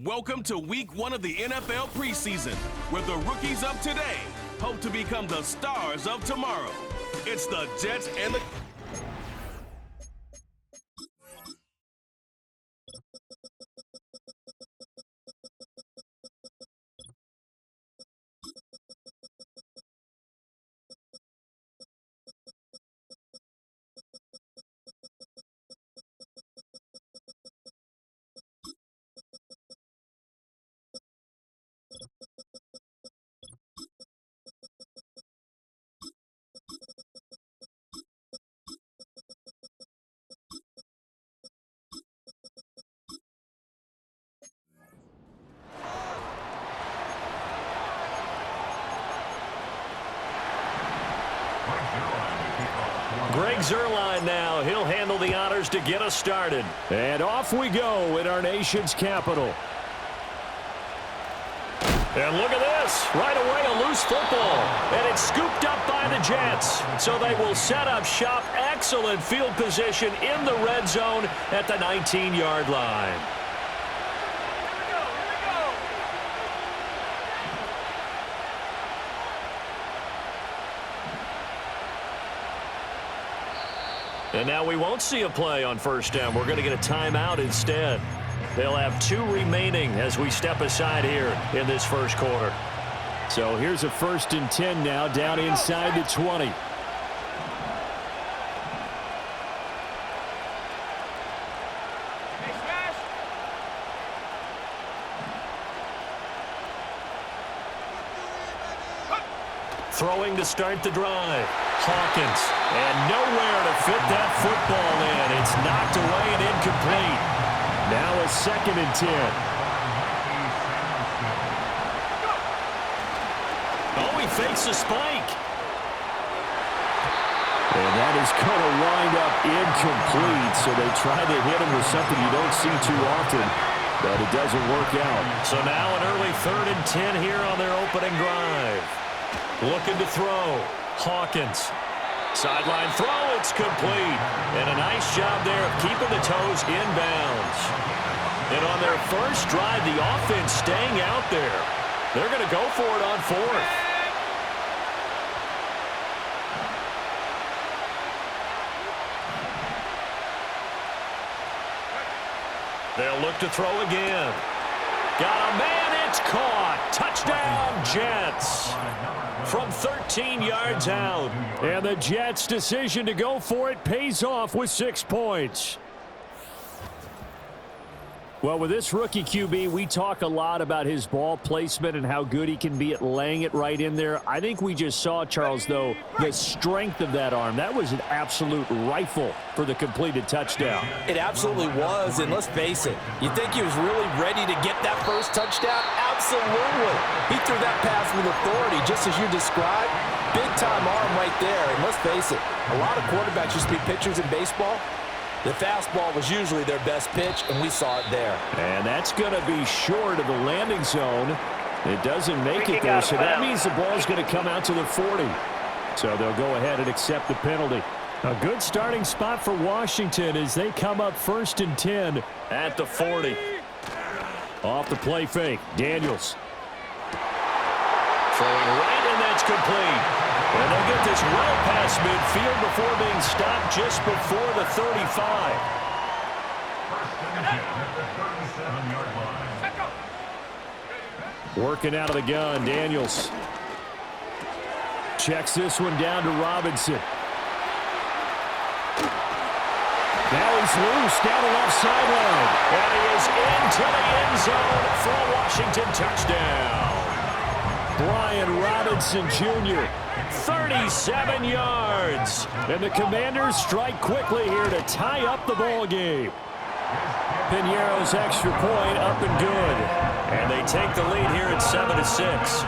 Welcome to week 1 of the NFL preseason, where the rookies of today hope to become the stars of tomorrow. It's the Jets and the... Greg Zuerlein now. He'll handle the honors to get us started. And off we go in our nation's capital. And look at this. Right away, a loose football. And it's scooped up by the Jets. So they will set up shop. Excellent field position in the red zone at the 19-yard line. And now we won't see a play on first down. We're going to get a timeout instead. They'll have 2 remaining as we step aside here in this first quarter. So here's a 1st and 10 now, down inside the 20. Throwing to start the drive. Hawkins. And nowhere to fit that football in. It's knocked away and incomplete. Now a 2nd and 10. Oh, he fakes a spike. And that is going to wind up incomplete. So they tried to hit him with something you don't see too often, but it doesn't work out. So now an early 3rd and 10 here on their opening drive. Looking to throw. Hawkins. Sideline throw. It's complete. And a nice job there of keeping the toes inbounds. And on their first drive, the offense staying out there. They're going to go for it on 4th. They'll look to throw again. Got a man, it's caught. Touchdown, Jets. From 13 yards out. And the Jets' decision to go for it pays off with 6 points. Well, with this rookie QB, we talk a lot about his ball placement and how good he can be at laying it right in there. I think we just saw, Charles, though, the strength of that arm. That was an absolute rifle for the completed touchdown. It absolutely was, and let's face it, you think he was really ready to get that first touchdown? Absolutely. He threw that pass with authority, just as you described. Big-time arm right there, and let's face it, a lot of quarterbacks used to be pitchers in baseball. The fastball was usually their best pitch, and we saw it there. And that's going to be short of the landing zone. It doesn't make it there, so that means the ball's going to come out to the 40. So they'll go ahead and accept the penalty. A good starting spot for Washington as they come up 1st and 10 at the 40. Off the play fake, Daniels. Throwing right, and that's complete. And they'll get this well past midfield before being stopped just before the 35. Working out of the gun, Daniels. Checks this one down to Robinson. Now he's loose down the left sideline. And he is into the end zone for a Washington touchdown. Brian Robinson Jr. 37 yards. And the Commanders strike quickly here to tie up the ball game. Piñeiro's extra point up and good. And they take the lead here at 7-6.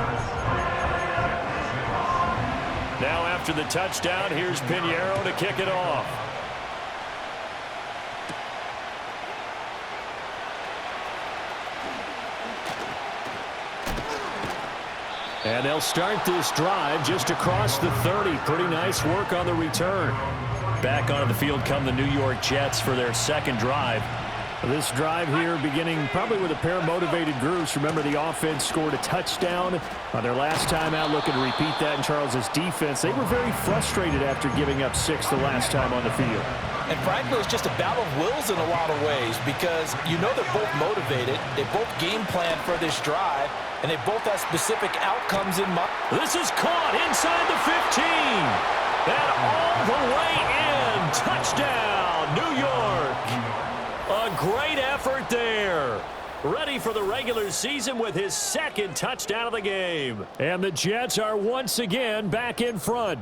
Now after the touchdown, here's Piñeiro to kick it off. And they'll start this drive just across the 30. Pretty nice work on the return. Back onto the field come the New York Jets for their second drive. This drive here beginning probably with a pair of motivated groups. Remember, the offense scored a touchdown on their last time out, looking to repeat that in Charles's defense. They were very frustrated after giving up 6 the last time on the field. And frankly, it's just a battle of wills in a lot of ways because you know they're both motivated. They both game plan for this drive, and they both have specific outcomes in mind. This is caught inside the 15. And all the way in. Touchdown, New York. A great effort there. Ready for the regular season with his second touchdown of the game. And the Jets are once again back in front.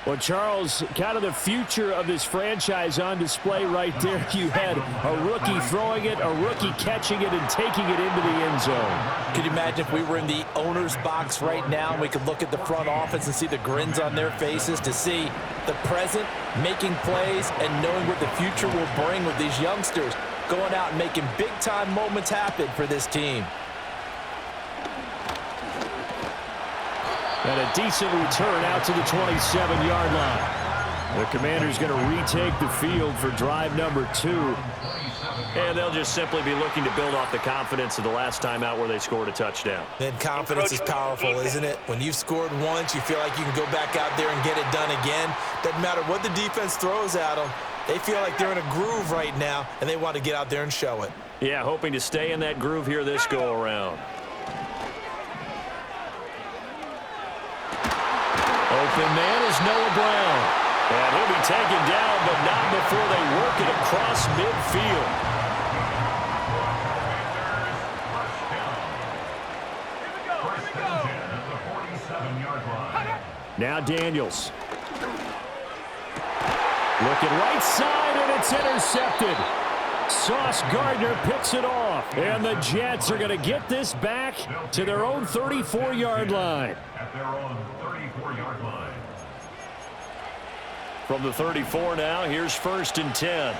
Well, Charles, kind of the future of this franchise on display right there. You had a rookie throwing it, a rookie catching it, and taking it into the end zone. Could you imagine if we were in the owner's box right now and we could look at the front office and see the grins on their faces, to see the present making plays and knowing what the future will bring with these youngsters going out and making big-time moments happen for this team. And a decent return out to the 27-yard line. The Commanders going to retake the field for drive number 2. And they'll just simply be looking to build off the confidence of the last time out where they scored a touchdown. Then confidence is powerful, isn't it? When you've scored once, you feel like you can go back out there and get it done again. Doesn't matter what the defense throws at them. They feel like they're in a groove right now, and they want to get out there and show it. Yeah, hoping to stay in that groove here this go-around. Open man is Noah Brown. And he'll be taken down, but not before they work it across midfield. Now Daniels. Looking right side, and it's intercepted. Sauce Gardner picks it off. And the Jets are going to get this back to their own 34-yard line. At their own 34-yard line. From the 34 now, here's 1st and 10.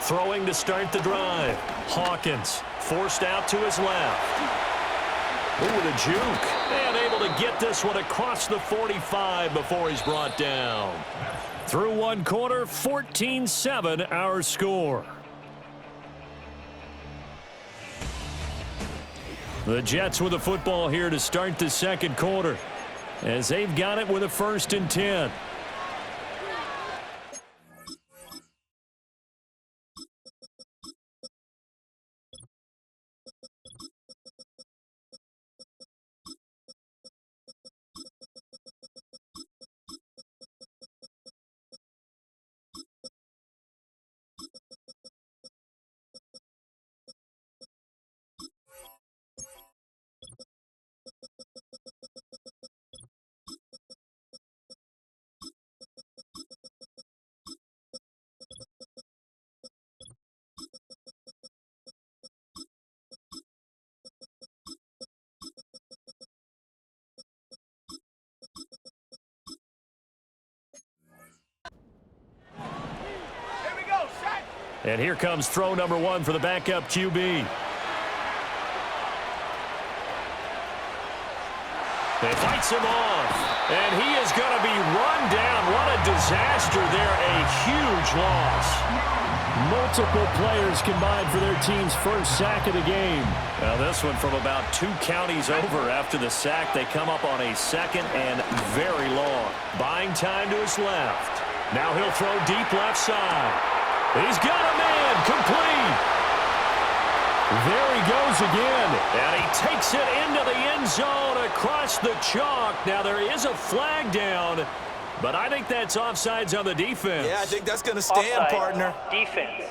Throwing to start the drive. Hawkins forced out to his left. Ooh, the juke. And able to get this one across the 45 before he's brought down. Through one quarter, 14-7 our score. The Jets with the football here to start the second quarter, as they've got it with a 1st and 10. And here comes throw number 1 for the backup QB. They fights him off, and he is going to be run down. What a disaster there, a huge loss. Multiple players combined for their team's first sack of the game. Now this one from about 2 counties over after the sack. They come up on a 2nd and very long. Buying time to his left. Now he'll throw deep left side. He's got a man, complete. There he goes again. And he takes it into the end zone across the chalk. Now there is a flag down, but I think that's offsides on the defense. Yeah, I think that's going to stand, Offside. partner. Defense.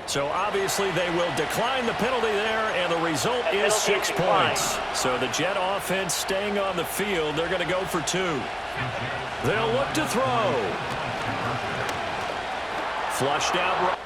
So obviously they will decline the penalty there, and the result is 6 points. So the Jet offense staying on the field. They're going to go for 2. They'll look to throw. Flushed out.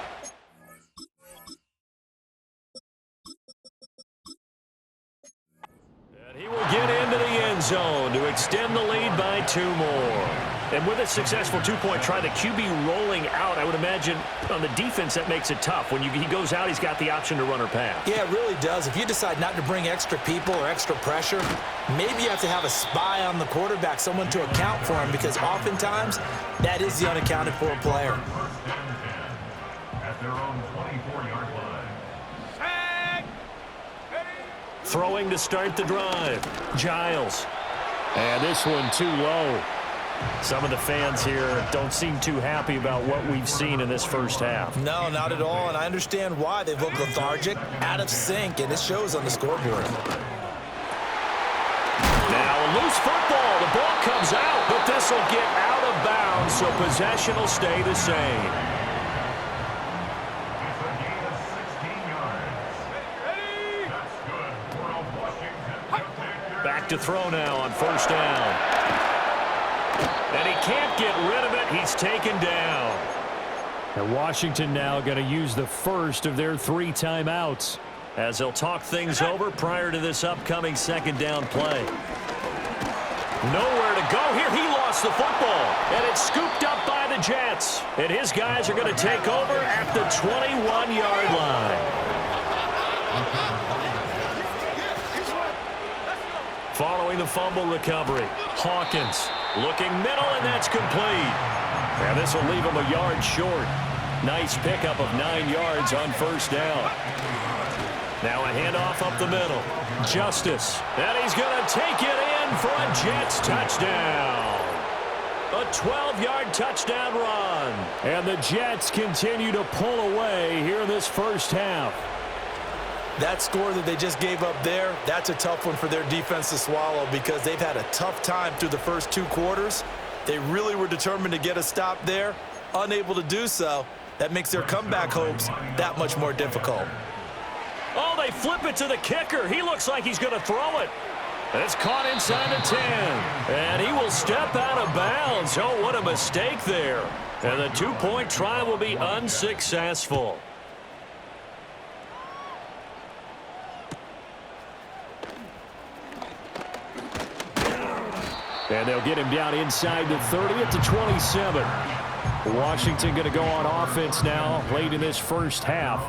And he will get into the end zone to extend the lead by 2 more. And with a successful two-point try, the QB rolling out, I would imagine on the defense that makes it tough. When he goes out, he's got the option to run or pass. Yeah, it really does. If you decide not to bring extra people or extra pressure, maybe you have to have a spy on the quarterback, someone to account for him, because oftentimes that is the unaccounted for player. First down 10 at their own 24-yard line. Throwing to start the drive. Giles. And this one too low. Some of the fans here don't seem too happy about what we've seen in this first half. No, not at all, and I understand why. They look lethargic, out of sync, and it shows on the scoreboard. Now a loose football. The ball comes out, but this will get out of bounds, so possession will stay the same. It's a gain of 16 yards. That's good for a Washington. Back to throw now on first down. And he can't get rid of it. He's taken down. And Washington now going to use the first of their 3 timeouts, As they'll talk things over prior to this upcoming second down play. Nowhere to go here. He lost the football. And it's scooped up by the Jets. And his guys are going to take over at the 21-yard line. Following the fumble recovery, Hawkins looking middle, and that's complete. And this will leave him a yard short. Nice pickup of 9 yards on first down. Now a handoff up the middle. Justice. And he's going to take it in for a Jets touchdown. A 12-yard touchdown run. and the Jets continue to pull away here in this first half. That score that they just gave up there, that's a tough one for their defense to swallow because they've had a tough time through the first 2 quarters. They really were determined to get a stop there, unable to do so. That makes their comeback hopes that much more difficult. Oh, they flip it to the kicker. He looks like he's going to throw it. It's caught inside the 10. And he will step out of bounds. Oh, what a mistake there. And the 2-point try will be unsuccessful. And they'll get him down inside the 30 at the 27. Washington going to go on offense now late in this first half.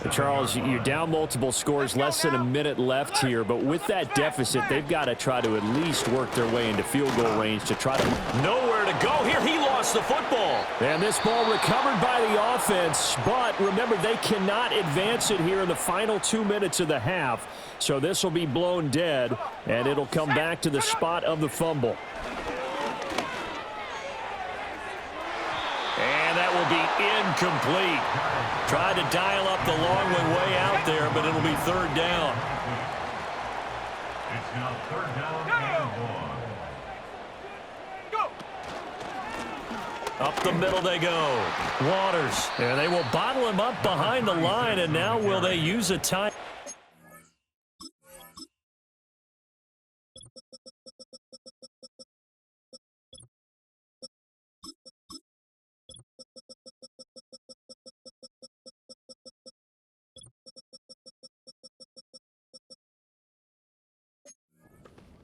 And Charles, you're down multiple scores, less than a minute left here. But with that deficit, they've got to try to at least work their way into field goal range to try to... Nowhere to go here. He lost the football. And this ball recovered by the offense. But remember, they cannot advance it here in the final 2 minutes of the half. So this will be blown dead, and it'll come back to the spot of the fumble. And that will be incomplete. Tried to dial up the long way out there, but it'll be third down. It's now third down and 1. Up the middle they go. Waters. And they will bottle him up behind the line, and now will they use a time?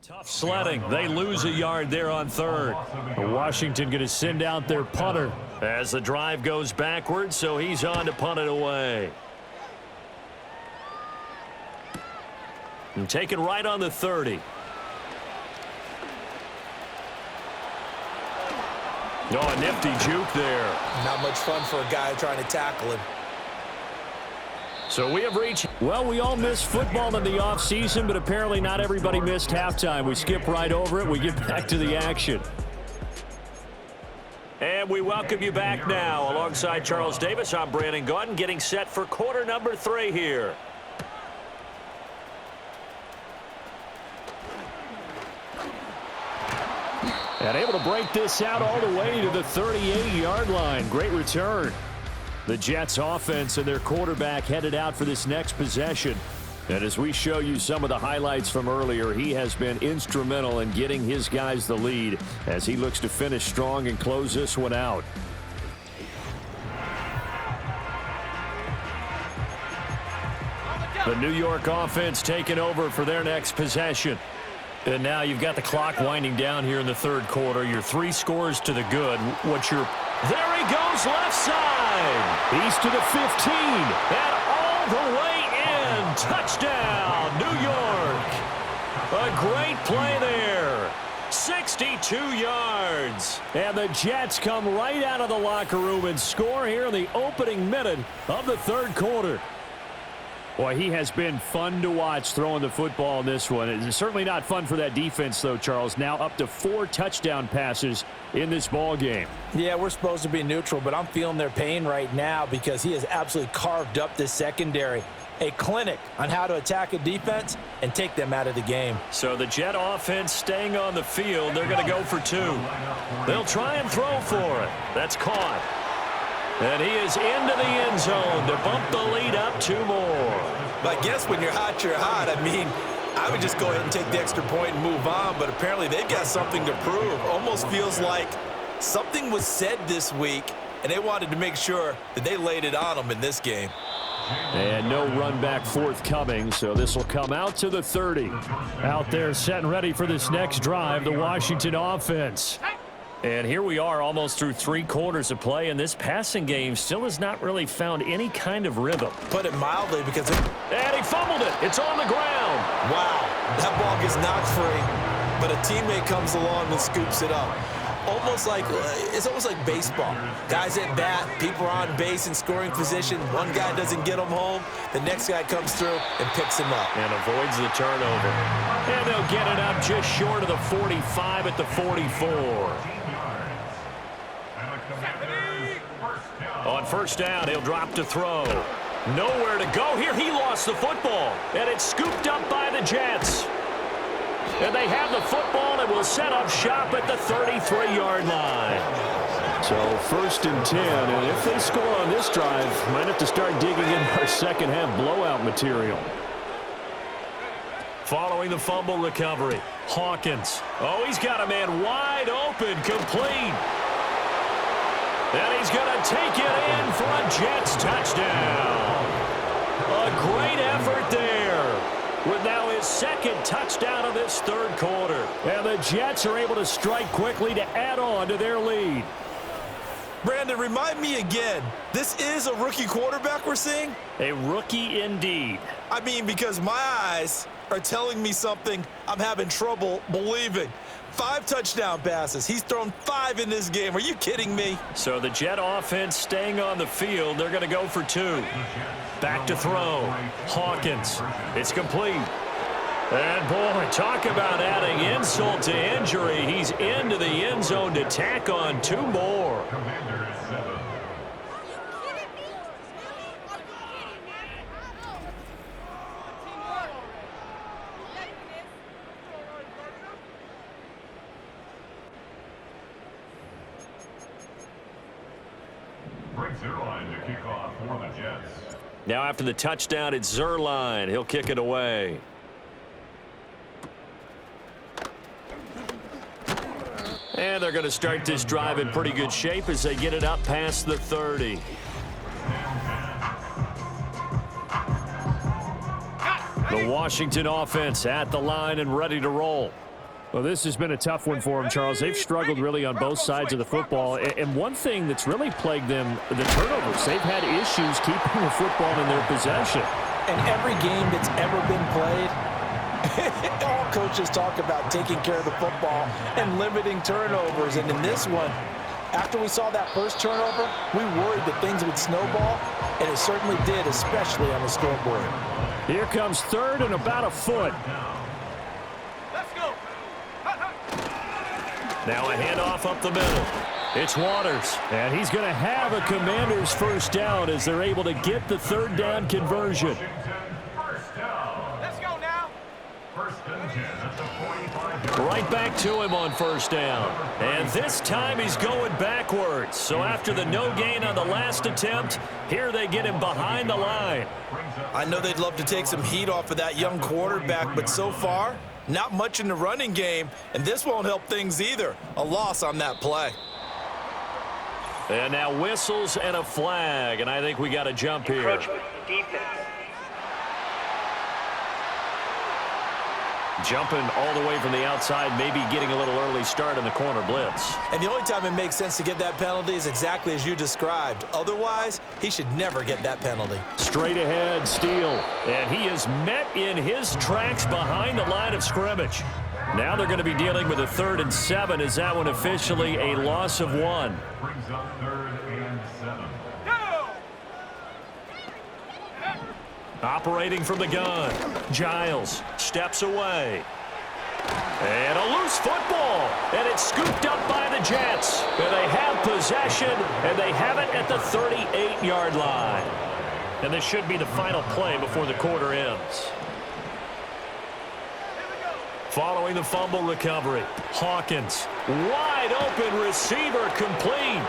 Tough sledding. They lose a yard there on third. Washington going to send out their punter. As the drive goes backwards, so he's on to punt it away. And taken right on the 30. Oh, a nifty juke there. Not much fun for a guy trying to tackle him. So we have reached... Well, we all miss football in the offseason, but apparently not everybody missed halftime. We skip right over it. We get back to the action. And we welcome you back now. Alongside Charles Davis, I'm Brandon Gaudin, getting set for quarter number 3 here. And able to break this out all the way to the 38-yard line. Great return. The Jets offense and their quarterback headed out for this next possession. And as we show you some of the highlights from earlier, he has been instrumental in getting his guys the lead as he looks to finish strong and close this one out. The New York offense taking over for their next possession. And now you've got the clock winding down here in the third quarter. Your 3 scores to the good. What's your... There he goes, left side. He's to the 15. And all the way in. Touchdown, New York. A great play there. 62 yards. And the Jets come right out of the locker room and score here in the opening minute of the third quarter. Boy, he has been fun to watch throwing the football in this one. It's certainly not fun for that defense, though, Charles. Now up to 4 touchdown passes in this ball game. Yeah, we're supposed to be neutral, but I'm feeling their pain right now because he has absolutely carved up this secondary. A clinic on how to attack a defense and take them out of the game. So the Jet offense staying on the field. They're going to go for 2. They'll try and throw for it. That's caught. And he is into the end zone to bump the lead up 2 more. But I guess when you're hot, you're hot. I mean, I would just go ahead and take the extra point and move on, but apparently they've got something to prove. Almost feels like something was said this week, and they wanted to make sure that they laid it on them in this game. And no run back forthcoming, so this will come out to the 30. Out there set and ready for this next drive, the Washington offense. And here we are almost through 3 quarters of play, and this passing game still has not really found any kind of rhythm. Put it mildly because... And he fumbled it. It's on the ground. Wow, that ball gets knocked free, but a teammate comes along and scoops it up. It's almost like baseball. Guys at bat, people are on base in scoring position. One guy doesn't get them home. The next guy comes through and picks him up. And avoids the turnover. And they'll get it up just short of the 45 at the 44. On first down, he'll drop to throw. Nowhere to go here. He lost the football. And it's scooped up by the Jets. And they have the football and will set up shop at the 33-yard line. So first and 10, and if they score on this drive, might have to start digging in our second half blowout material. Following the fumble recovery, Hawkins. Oh, he's got a man wide open, complete. And he's going to take it in for a Jets touchdown. A great effort there. With now his second touchdown of this third quarter. And the Jets are able to strike quickly to add on to their lead. Brandon, remind me again, this is a rookie quarterback we're seeing? A rookie indeed. I mean, because my eyes are telling me something I'm having trouble believing. 5 touchdown passes. He's thrown 5 in this game. Are you kidding me? So the Jet offense staying on the field. They're going to go for 2. Back to throw. Hawkins. It's complete. And, boy, talk about adding insult to injury. He's into the end zone to tack on 2 more. Now after the touchdown, it's Zerline. He'll kick it away. And they're going to start this drive in pretty good shape as they get it up past the 30. The Washington offense at the line and ready to roll. Well, this has been a tough one for them, Charles. They've struggled really on both sides of the football. And one thing that's really plagued them, the turnovers. They've had issues keeping the football in their possession. And every game that's ever been played, all coaches talk about taking care of the football and limiting turnovers. And in this one, after we saw that first turnover, we worried that things would snowball, and it certainly did, especially on the scoreboard. Here comes third and about a foot. Now a handoff up the middle. It's Waters. And he's going to have a Commander's first down as they're able to get the third down conversion. Let's go now. First and 10 at the 45. Right back to him on first down. And this time he's going backwards. So after the no gain on the last attempt, here they get him behind the line. I know they'd love to take some heat off of that young quarterback, but so far, not much in the running game, and this won't help things either. A loss on that play. And now whistles and a flag, and I think we got to jump here. Encroachment, defense. Jumping all the way from the outside, maybe getting a little early start in the corner blitz. And the only time it makes sense to get that penalty is exactly as you described. Otherwise, he should never get that penalty. Straight ahead, Steele. And he is met in his tracks behind the line of scrimmage. Now they're going to be dealing with a 3rd and 7. Is that one officially a loss of 1? Brings up 3rd and 7. Operating from the gun. Giles steps away. And a loose football. And it's scooped up by the Jets. And they have possession, and they have it at the 38-yard line. And this should be the final play before the quarter ends. Following the fumble recovery, Hawkins, wide open receiver, complete.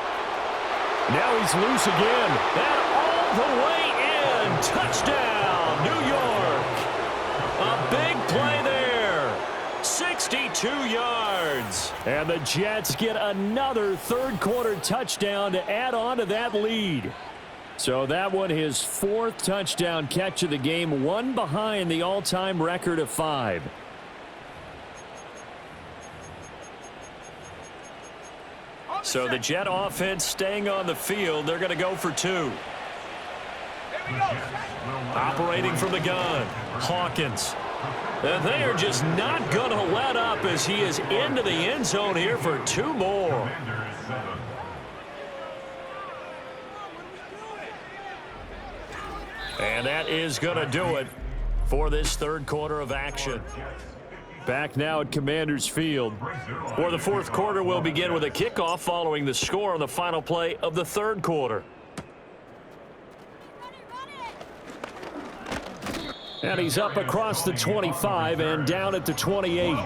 Now he's loose again. And all the way in, touchdown, New York. A big play there, 62 yards. And the Jets get another third-quarter touchdown to add on to that lead. So that one, his 4th touchdown catch of the game, one behind the all-time record of 5. So the Jet offense staying on the field. They're going to go for 2. Operating from the gun, Hawkins. And they are just not going to let up as he is into the end zone here for 2 more. And that is going to do it for this third quarter of action. Back now at Commanders Field. For the fourth quarter, we'll begin with a kickoff following the score on the final play of the third quarter. And he's up across the 25 and down at the 28.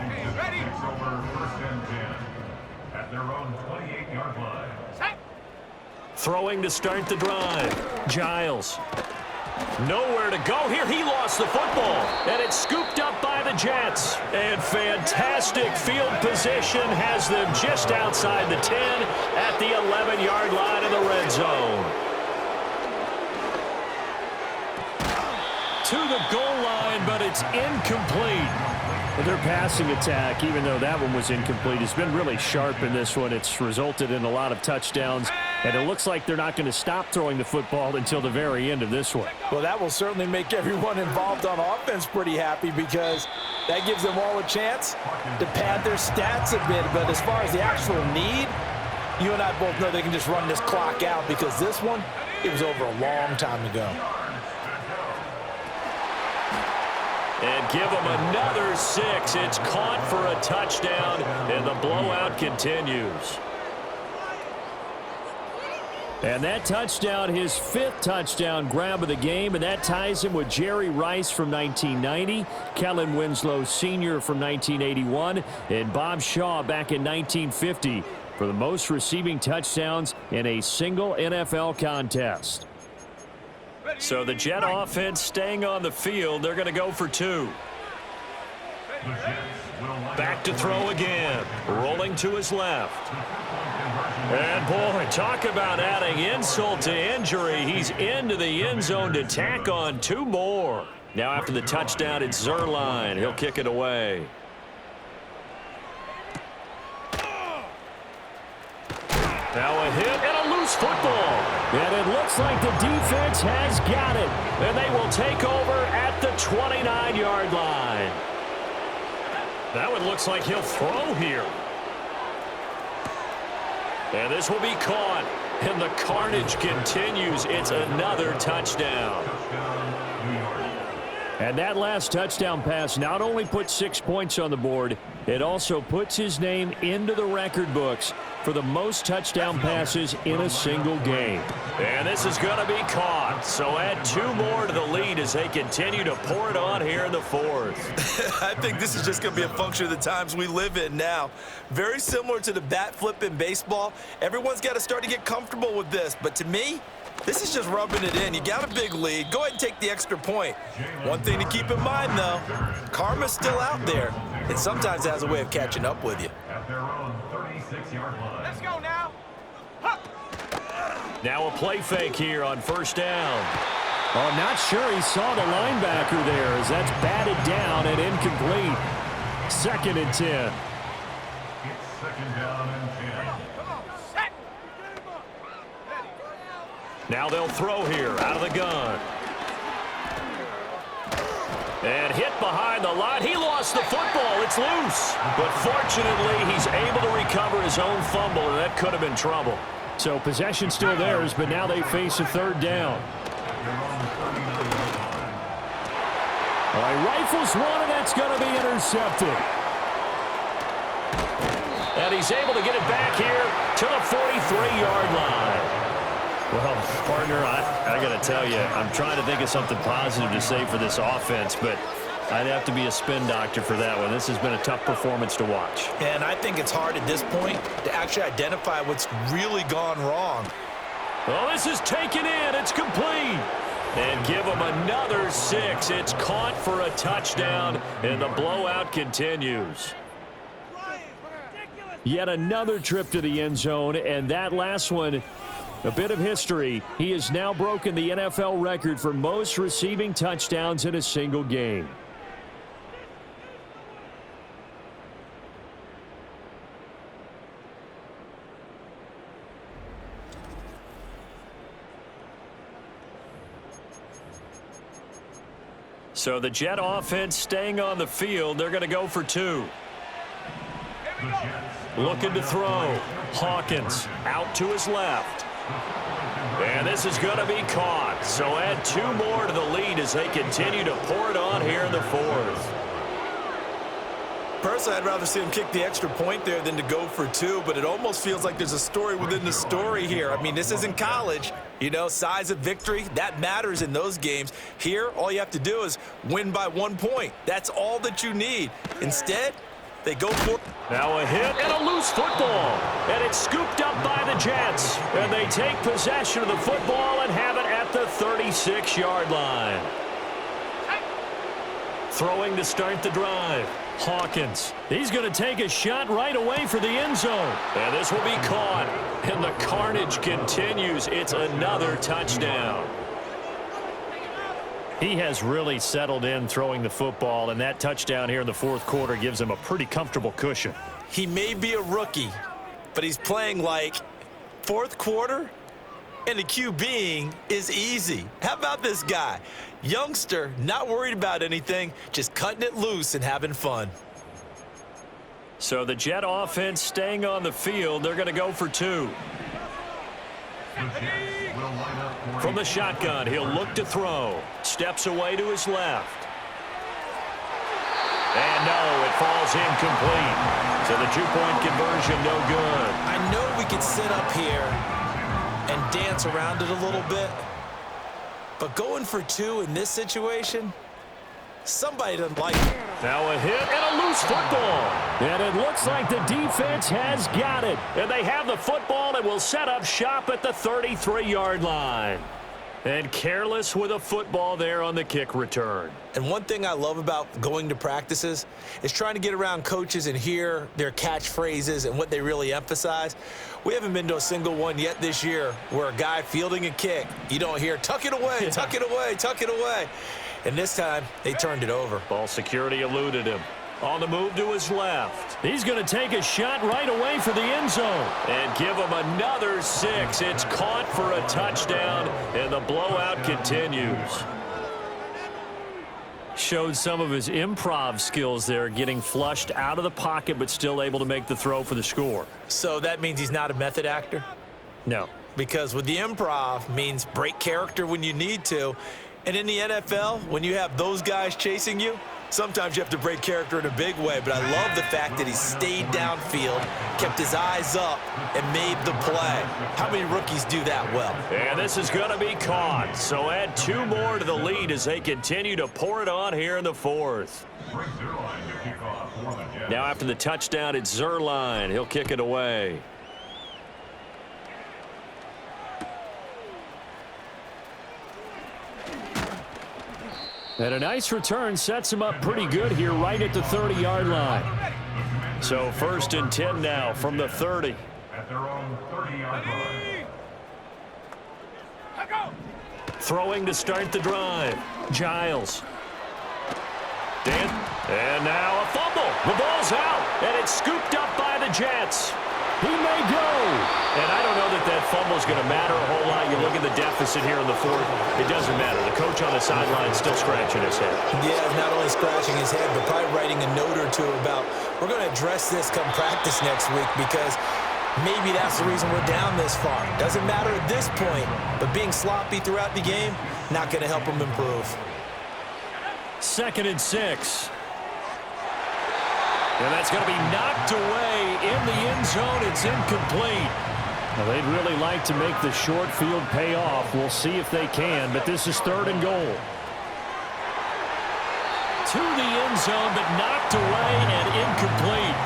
Throwing to start the drive. Giles. Nowhere to go here. He lost the football. And it's scooped up by the Jets. And fantastic field position has them just outside the 10 at the 11-yard line in the red zone. To the goal line, but it's incomplete. Well, their passing attack, even though that one was incomplete, has been really sharp in this one. It's resulted in a lot of touchdowns, and it looks like they're not going to stop throwing the football until the very end of this one. Well, that will certainly make everyone involved on offense pretty happy because that gives them all a chance to pad their stats a bit. But as far as the actual need, you and I both know they can just run this clock out because this one, it was over a long time ago. And give them another 6. It's caught for a touchdown, and the blowout continues. And that touchdown, his 5th touchdown grab of the game, and that ties him with Jerry Rice from 1990, Kellen Winslow Sr. from 1981, and Bob Shaw back in 1950 for the most receiving touchdowns in a single NFL contest. So the Jet offense staying on the field. They're going to go for 2. Back to throw again. Rolling to his left. And boy, talk about adding insult to injury. He's into the end zone to tack on 2 more. Now after the touchdown, it's Zerline. He'll kick it away. Now a hit and a loose football. And it looks like the defense has got it. And they will take over at the 29-yard line. That one looks like he'll throw here. And this will be caught. And the carnage continues. It's another touchdown. And that last touchdown pass not only puts 6 points on the board, it also puts his name into the record books for the most touchdown passes in a single game. And this is going to be caught. So add 2 more to the lead as they continue to pour it on here in the fourth. I think this is just going to be a function of the times we live in now. Very similar to the bat flip in baseball. Everyone's got to start to get comfortable with this. But to me, this is just rubbing it in. You got a big lead. Go ahead and take the extra point. One thing to keep in mind, though, karma's still out there. It sometimes has a way of catching up with you. At their own 36-yard line. Let's go now. Now a play fake here on first down. Oh, I'm not sure he saw the linebacker there as that's batted down and incomplete. 2nd and 10. It's 2nd down and 10. Now they'll throw here out of the gun. And hit behind the line. He lost the football. It's loose. But fortunately, he's able to recover his own fumble, and that could have been trouble. So possession still theirs, but now they face a 3rd down. All right, rifles one, and that's going to be intercepted. And he's able to get it back here to the 43-yard line. Well, partner, I got to tell you, I'm trying to think of something positive to say for this offense, but I'd have to be a spin doctor for that one. This has been a tough performance to watch. And I think it's hard at this point to actually identify what's really gone wrong. Well, this is taken in. It's complete. And give him another 6. It's caught for a touchdown, and the blowout continues. Yet another trip to the end zone, and that last one, a bit of history. He has now broken the NFL record for most receiving touchdowns in a single game. So the Jet offense staying on the field. They're going to go for 2. Looking to throw. Hawkins out to his left. And this is going to be caught. So add 2 more to the lead as they continue to pour it on here in the 4th. Personally, I'd rather see him kick the extra point there than to go for 2, but it almost feels like there's a story within the story here. I mean, this isn't college. You know, size of victory, that matters in those games. Here, all you have to do is win by 1 point. That's all that you need. Instead, they go for... Now a hit and a loose football. And it's scooped up by the Jets. And they take possession of the football and have it at the 36-yard line. Throwing to start the drive. Hawkins. He's going to take a shot right away for the end zone. And this will be caught. And the carnage continues. It's another touchdown. He has really settled in throwing the football, and that touchdown here in the 4th quarter gives him a pretty comfortable cushion. He may be a rookie, but he's playing like 4th quarter, and the QBing is easy. How about this guy? Youngster, not worried about anything, just cutting it loose and having fun. So the Jet offense staying on the field. They're going to go for 2. From the shotgun, he'll look to throw. Steps away to his left. And no, it falls incomplete. So the 2-point conversion, no good. I know we could sit up here and dance around it a little bit, but going for 2 in this situation, somebody doesn't like it. Now a hit and a loose football. And it looks like the defense has got it. And they have the football and will set up shop at the 33-yard line. And careless with a football there on the kick return. And one thing I love about going to practices is trying to get around coaches and hear their catchphrases and what they really emphasize. We haven't been to a single one yet this year where a guy fielding a kick, you don't hear, tuck it away, tuck it away, tuck it away. And this time, they turned it over. Ball security eluded him. On the move to his left. He's going to take a shot right away for the end zone. And give him another 6. It's caught for a touchdown, and the blowout continues. Showed some of his improv skills there, getting flushed out of the pocket but still able to make the throw for the score. So that means he's not a method actor? No. Because with the improv means break character when you need to. And in the NFL, when you have those guys chasing you, sometimes you have to break character in a big way. But I love the fact that he stayed downfield, kept his eyes up, and made the play. How many rookies do that well? And this is going to be caught. So add 2 more to the lead as they continue to pour it on here in the 4th. Now after the touchdown, it's Zerline. He'll kick it away. And a nice return sets him up pretty good here right at the 30-yard line. So 1st and 10 now from the 30. At their own 30-yard line. Throwing to start the drive. Giles. And now a fumble. The ball's out, and it's scooped up by the Jets. He may go. And I don't know that that fumble is going to matter a whole lot. You look at the deficit here in the fourth. It doesn't matter. The coach on the sideline is still scratching his head. Yeah, not only scratching his head, but probably writing a note or two about, we're going to address this come practice next week because maybe that's the reason we're down this far. Doesn't matter at this point, but being sloppy throughout the game, not going to help him improve. 2nd and 6. And that's going to be knocked away in the end zone. It's incomplete. Well, they'd really like to make the short field pay off. We'll see if they can, but this is 3rd and goal. To the end zone, but knocked away and incomplete.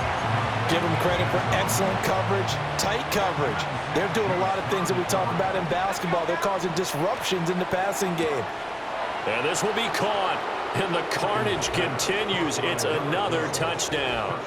Give them credit for excellent coverage, tight coverage. They're doing a lot of things that we talk about in basketball. They're causing disruptions in the passing game. And this will be caught. And the carnage continues. It's another touchdown.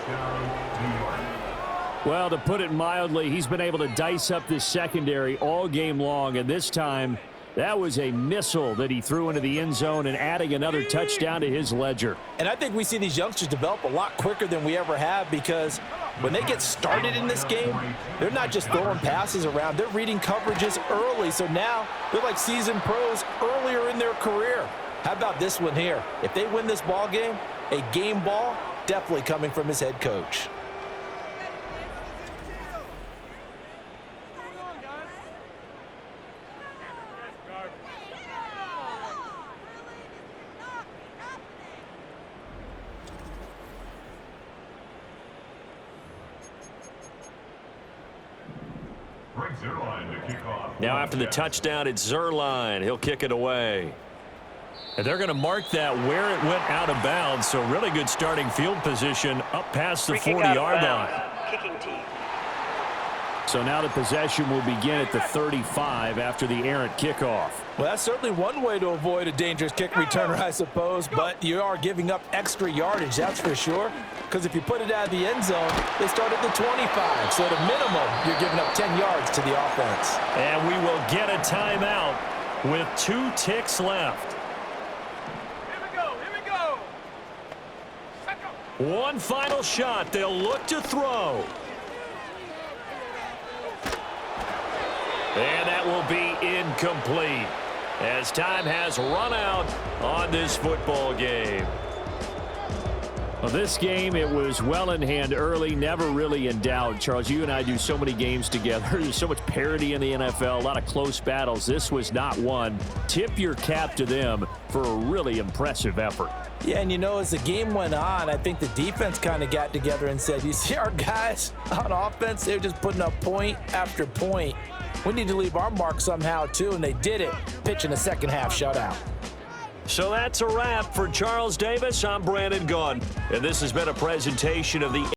Well, to put it mildly, he's been able to dice up this secondary all game long, and this time that was a missile that he threw into the end zone and adding another touchdown to his ledger. And I think we see these youngsters develop a lot quicker than we ever have because when they get started in this game, they're not just throwing passes around. They're reading coverages early, so now they're like seasoned pros earlier in their career. How about this one here? If they win this ball game, a game ball definitely coming from his head coach. Now after the touchdown, it's Zerline. He'll kick it away. And they're going to mark that where it went out of bounds. So really good starting field position up past the 40-yard line. Kicking team. So now the possession will begin at the 35 after the errant kickoff. Well, that's certainly one way to avoid a dangerous kick returner, I suppose, but you are giving up extra yardage, that's for sure, because if you put it out of the end zone, they start at the 25, so at a minimum, you're giving up 10 yards to the offense. And we will get a timeout with 2 ticks left. One final shot. They'll look to throw. And that will be incomplete as time has run out on this football game. Well, this game, it was well in hand early, never really in doubt. Charles, you and I do so many games together. There's so much parity in the NFL, a lot of close battles. This was not one. Tip your cap to them for a really impressive effort. Yeah, and you know, as the game went on, I think the defense kind of got together and said, you see our guys on offense, they're just putting up point after point. We need to leave our mark somehow, too, and they did it, pitching a second-half shutout. So that's a wrap for Charles Davis. I'm Brandon Gaudin, and this has been a presentation of the